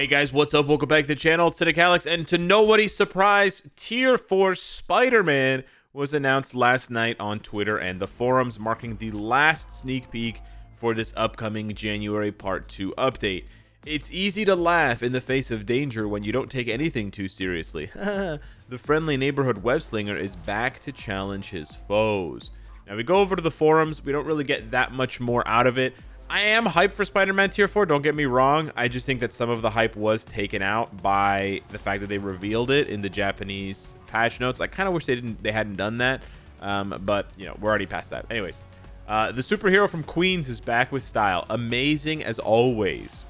Hey guys, what's up? Welcome back to the channel. It's Cynicalex, and to nobody's surprise, Tier 4 Spider-Man was announced last night on Twitter and the forums, marking the last sneak peek for this upcoming January Part 2 update. It's easy to laugh in the face of danger when you don't take anything too seriously. The friendly neighborhood web-slinger is back to challenge his foes. Now we go over to the forums. We don't really get that much more out of it. I am hyped for Spider-Man Tier 4, don't get me wrong. I just think that some of the hype was taken out by the fact that they revealed it in the Japanese patch notes. I kind of wish they hadn't done that, but you know, we're already past that. Anyways, the superhero from Queens is back with style, amazing as always.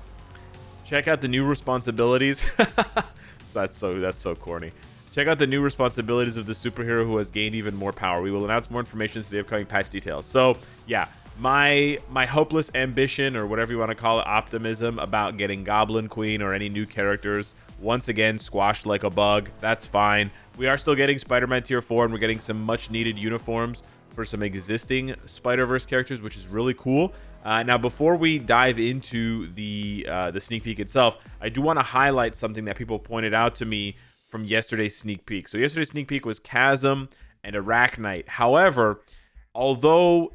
Check out the new responsibilities. That's so corny. Check out the new responsibilities of the superhero who has gained even more power. We will announce more information to the upcoming patch details. So yeah. My hopeless ambition, or whatever you want to call it, optimism about getting Goblin Queen or any new characters once again squashed like a bug. That's fine. We are still getting Spider-Man Tier 4, and we're getting some much needed uniforms for some existing Spider-Verse characters, which is really cool. Now, before we dive into the sneak peek itself, I do want to highlight something that people pointed out to me from yesterday's sneak peek. So yesterday's sneak peek was Chasm and Arachnite. However, although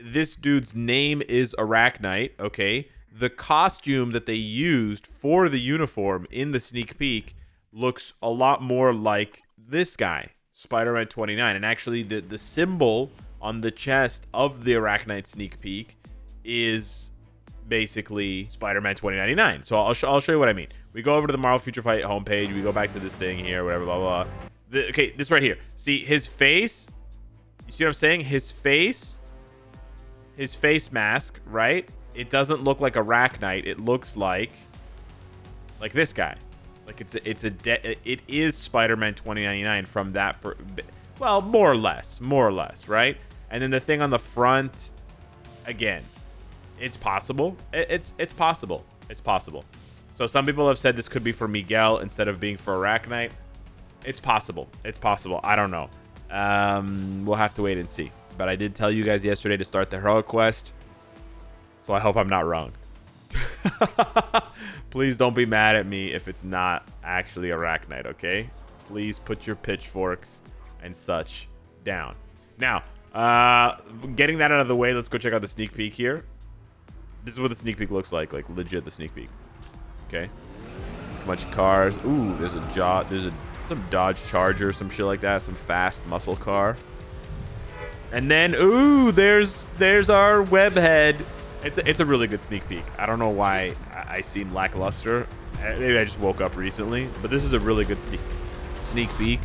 this dude's name is Arachnite, okay, the costume that they used for the uniform in the sneak peek looks a lot more like this guy, Spider-Man 29. And actually, the symbol on the chest of the Arachnite sneak peek is basically Spider-Man 2099. So I'll show you what I mean. We go over to the Marvel Future Fight homepage. We go back to this thing here, whatever, blah, blah, blah. Okay, this right here. See, his face, you see what I'm saying? His face mask, right? It doesn't look like Arachnite. It looks like this guy. Like it is Spider-Man 2099 from that. Well, more or less, right? And then the thing on the front, again, it's possible. It's possible. It's possible. So some people have said this could be for Miguel instead of being for Arachnite. It's possible. It's possible. I don't know. We'll have to wait and see. But I did tell you guys yesterday to start the heroic quest, so I hope I'm not wrong. Please don't be mad at me if it's not actually Arachnite, okay? Please put your pitchforks and such down. Now, getting that out of the way, let's go check out the sneak peek here. This is what the sneak peek looks like legit the sneak peek. Okay, a bunch of cars. Ooh, there's some Dodge Charger, some shit like that, some fast muscle car. And then, ooh, there's our webhead. It's a really good sneak peek. I don't know why I seem lackluster. Maybe I just woke up recently, but this is a really good sneak peek.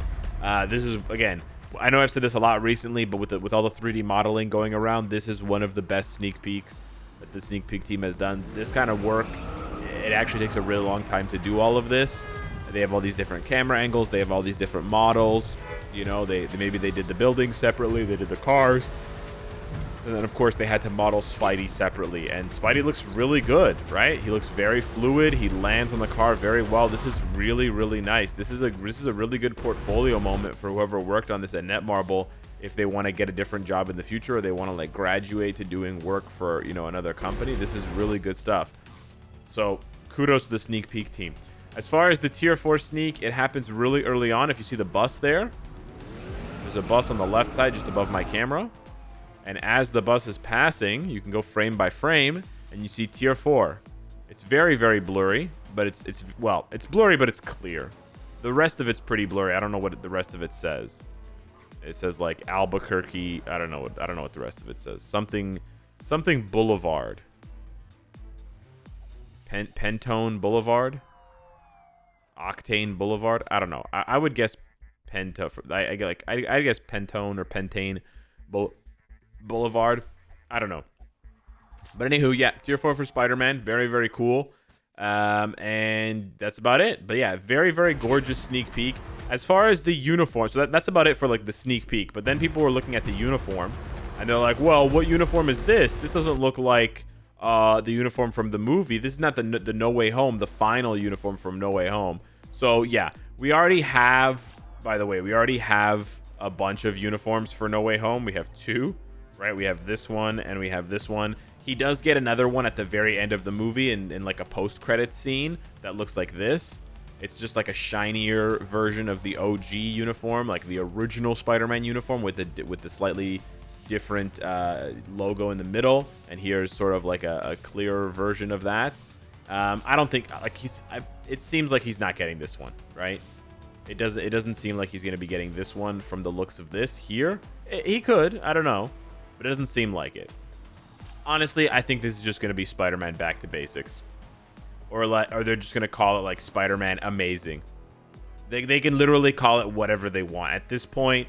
This is, again, I know I've said this a lot recently, but with all the 3D modeling going around, this is one of the best sneak peeks that the sneak peek team has done. This kind of work, it actually takes a really long time to do all of this. They have all these different camera angles. They have all these different models. You know, maybe they did the buildings separately. They did the cars. And then, of course, they had to model Spidey separately. And Spidey looks really good, right? He looks very fluid. He lands on the car very well. This is really, really nice. This is a really good portfolio moment for whoever worked on this at Netmarble. If they want to get a different job in the future, or they want to like graduate to doing work for, you know, another company, this is really good stuff. So kudos to the sneak peek team. As far as the Tier 4 sneak, it happens really early on. If you see the bus there, there's a bus on the left side just above my camera. And as the bus is passing, you can go frame by frame, and you see Tier 4. It's very, very blurry, but it's blurry, but it's clear. The rest of it's pretty blurry. I don't know what the rest of it says. It says like Albuquerque. I don't know what the rest of it says. Something Boulevard. Pentone Boulevard. Octane Boulevard. I don't know. I would guess Penta. I guess Pentone or Pentane Boulevard. I don't know. But anywho, yeah, Tier 4 for Spider-Man. Very, very cool. And that's about it. But yeah, very, very gorgeous sneak peek. As far as the uniform, so that's about it for like the sneak peek. But then people were looking at the uniform, and they're like, well, what uniform is this? This doesn't look like the uniform from the movie. This is not the No Way Home, the final uniform from No Way Home. So yeah, we already have, by the way, a bunch of uniforms for No Way Home. We have 2. right? We have this one and we have this one. He does get another one at the very end of the movie in like a post-credits scene that looks like this. It's just like a shinier version of the OG uniform, like the original Spider-Man uniform with the slightly different logo in the middle. And here's sort of like a clearer version of that. I don't think like it seems like he's not getting this one, right? It doesn't seem like he's going to be getting this one from the looks of this here. He could, I don't know, but it doesn't seem like it. Honestly, I think this is just going to be Spider-Man Back to Basics. Or they're just going to call it like Spider-Man Amazing. They can literally call it whatever they want. At this point,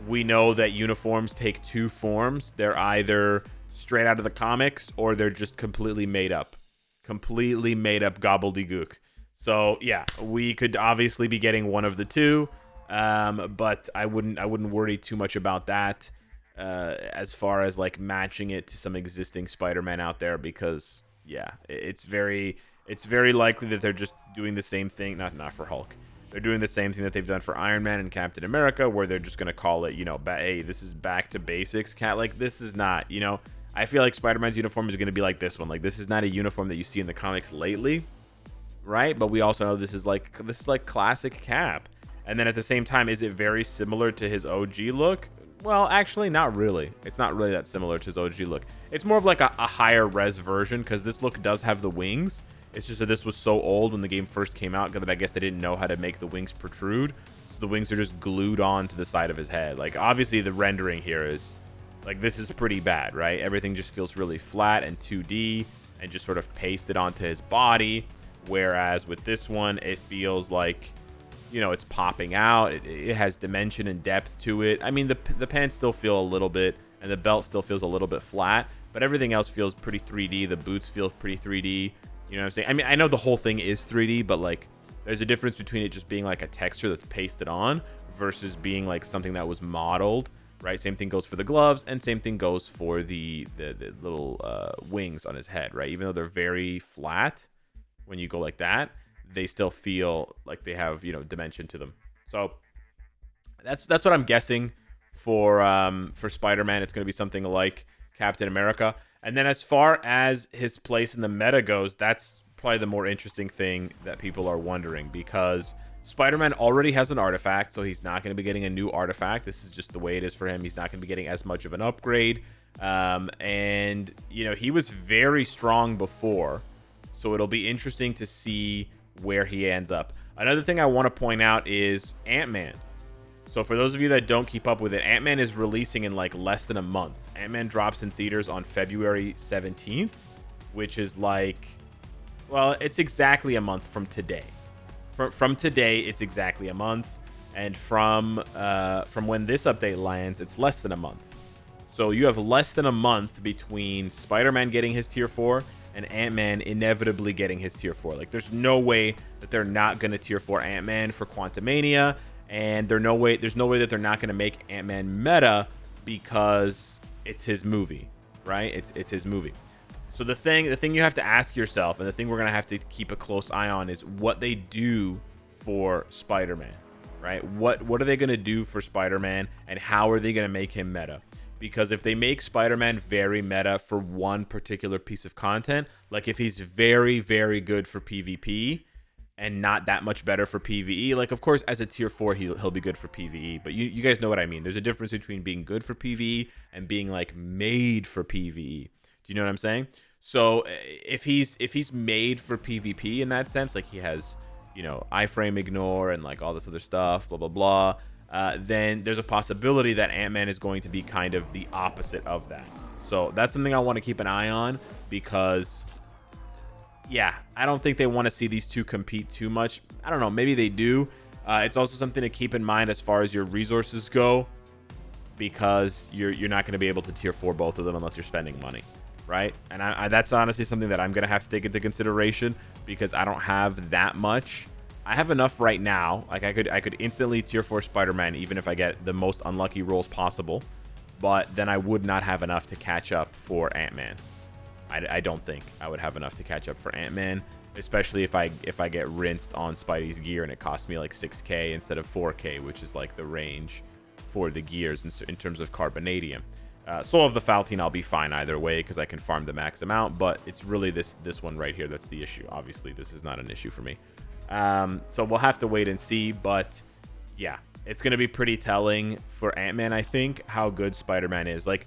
we know that uniforms take two forms. They're either straight out of the comics or they're just completely made up. Completely made up gobbledygook. So, yeah, we could obviously be getting one of the two. But I wouldn't worry too much about that. As far as like matching it to some existing Spider-Man out there, because yeah, it's very likely that they're just doing the same thing. Not for Hulk. They're doing the same thing that they've done for Iron Man and Captain America, where they're just gonna call it, hey, this is back to basics. Like this is not, I feel like Spider-Man's uniform is gonna be like this one. Like this is not a uniform that you see in the comics lately, right? But we also know this is like classic Cap. And then at the same time, is it very similar to his OG look? Well, actually, not really. It's not really that similar to his OG look. It's more of like a higher res version, because this look does have the wings. It's just that this was so old when the game first came out that I guess they didn't know how to make the wings protrude. So the wings are just glued on to the side of his head. Like, obviously, the rendering here is, like, this is pretty bad, right? Everything just feels really flat and 2D and just sort of pasted onto his body. Whereas with this one, it feels like, it's popping out. It has dimension and depth to it. I mean, the pants still feel a little bit, and the belt still feels a little bit flat, but everything else feels pretty 3D. The boots feel pretty 3D. You know what I'm saying? I mean, I know the whole thing is 3D, but like, there's a difference between it just being like a texture that's pasted on versus being like something that was modeled, right? Same thing goes for the gloves, and same thing goes for the little wings on his head, right? Even though they're very flat, when you go like that, they still feel like they have, dimension to them. So that's what I'm guessing for Spider-Man. It's going to be something like Captain America. And then as far as his place in the meta goes, that's probably the more interesting thing that people are wondering, because Spider-Man already has an artifact, so he's not going to be getting a new artifact. This is just the way it is for him. He's not going to be getting as much of an upgrade. And, he was very strong before, so it'll be interesting to see where he ends up. Another thing I want to point out is Ant-Man. So for those of you that don't keep up with it, Ant-Man is releasing in like less than a month. Ant-Man drops in theaters on February 17th, which is like, well, it's exactly a month from today. From today, it's exactly a month. And from when this update lands, it's less than a month. So you have less than a month between Spider-Man getting his tier 4 and Ant-Man inevitably getting his tier 4. Like, there's no way that they're not going to tier 4 Ant-Man for Quantumania, and there's no way that they're not going to make Ant-Man meta because it's his movie, right? It's his movie. So the thing you have to ask yourself, and the thing we're going to have to keep a close eye on, is what they do for Spider-Man, right? What are they going to do for Spider-Man, and how are they going to make him meta? Because if they make Spider-Man very meta for one particular piece of content, like if he's very, very good for PvP and not that much better for PvE, like of course as a tier 4 he'll be good for PvE, but you guys know what I mean. There's a difference between being good for PvE and being like made for PvE. Do you know what I'm saying? So if he's made for PvP in that sense, like he has, iframe ignore and like all this other stuff, blah blah blah, then there's a possibility that Ant-Man is going to be kind of the opposite of that. So that's something I want to keep an eye on, because, yeah, I don't think they want to see these two compete too much. I don't know, maybe they do. It's also something to keep in mind as far as your resources go, because you're not going to be able to tier 4 both of them unless you're spending money, right? And that's honestly something that I'm going to have to take into consideration, because I don't have that much. I have enough right now. Like I could instantly tier 4 Spider-Man even if I get the most unlucky rolls possible, but then I would not have enough to catch up for Ant-Man. I don't think I would have enough to catch up for Ant-Man, especially if I get rinsed on Spidey's gear and it costs me like 6k instead of 4k, which is like the range for the gears in terms of carbonadium. Soul of the Faltine, I'll be fine either way because I can farm the max amount, but it's really this one right here that's the issue. Obviously, this is not an issue for me. So we'll have to wait and see, but yeah, it's going to be pretty telling for Ant-Man, I think, how good Spider-Man is. Like,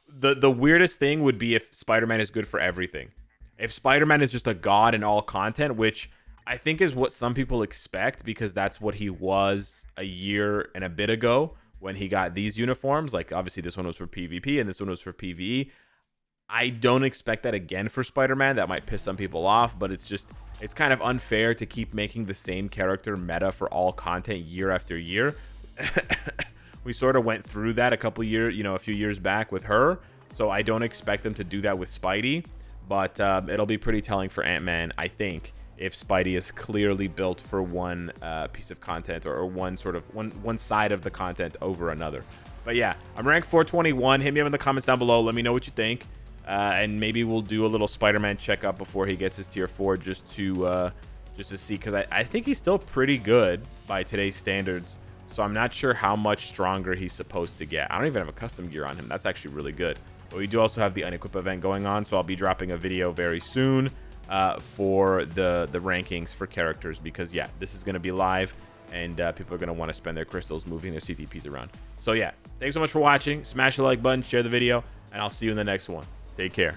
the weirdest thing would be if Spider-Man is good for everything. If Spider-Man is just a god in all content, which I think is what some people expect because that's what he was a year and a bit ago when he got these uniforms. Like, obviously this one was for PvP and this one was for PvE. I don't expect that again for Spider-Man. That might piss some people off, but it's kind of unfair to keep making the same character meta for all content year after year. We sort of went through that a few years back with her. So I don't expect them to do that with Spidey, but it'll be pretty telling for Ant-Man, I think, if Spidey is clearly built for one piece of content or one side of the content over another. But yeah, I'm ranked 421. Hit me up in the comments down below. Let me know what you think. And maybe we'll do a little Spider-Man checkup before he gets his tier 4 just to see, because I think he's still pretty good by today's standards. So I'm not sure how much stronger he's supposed to get. I don't even have a custom gear on him. That's actually really good. But we do also have the unequip event going on, so I'll be dropping a video very soon for the rankings for characters, because yeah, this is going to be live and people are going to want to spend their crystals moving their CTPs around. So yeah, thanks so much for watching. Smash the like button, share the video, and I'll see you in the next one. Take care.